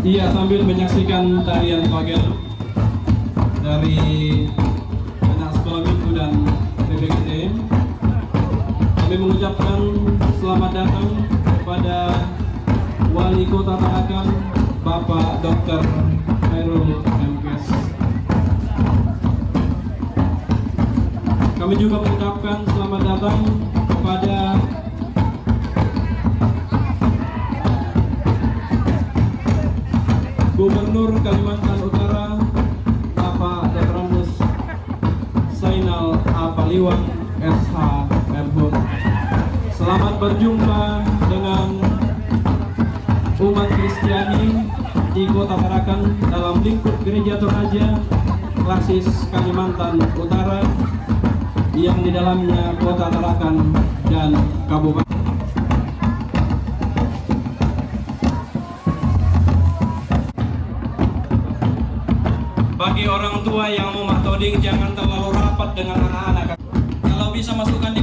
Iya, sambil menyaksikan tarian togel dari anak sekolah minggu dan PPGTM, kami mengucapkan selamat datang kepada Wali Kota Tarakan, Bapak Dr. Khairul MKes. Kami juga mengucapkan selamat datang kepada Gubernur Kalimantan Utara, Bapak Dr. Zainal Apaliwan, SH Menhub. Selamat berjumpa dengan umat Kristiani di Kota Tarakan dalam lingkup Gereja Toraja Klasis Kalimantan Utara yang di dalamnya Kota Tarakan dan Kabupaten. Bagi orang tua yang mau matoding, jangan terlalu rapat dengan anak-anak. Kalau bisa masukkan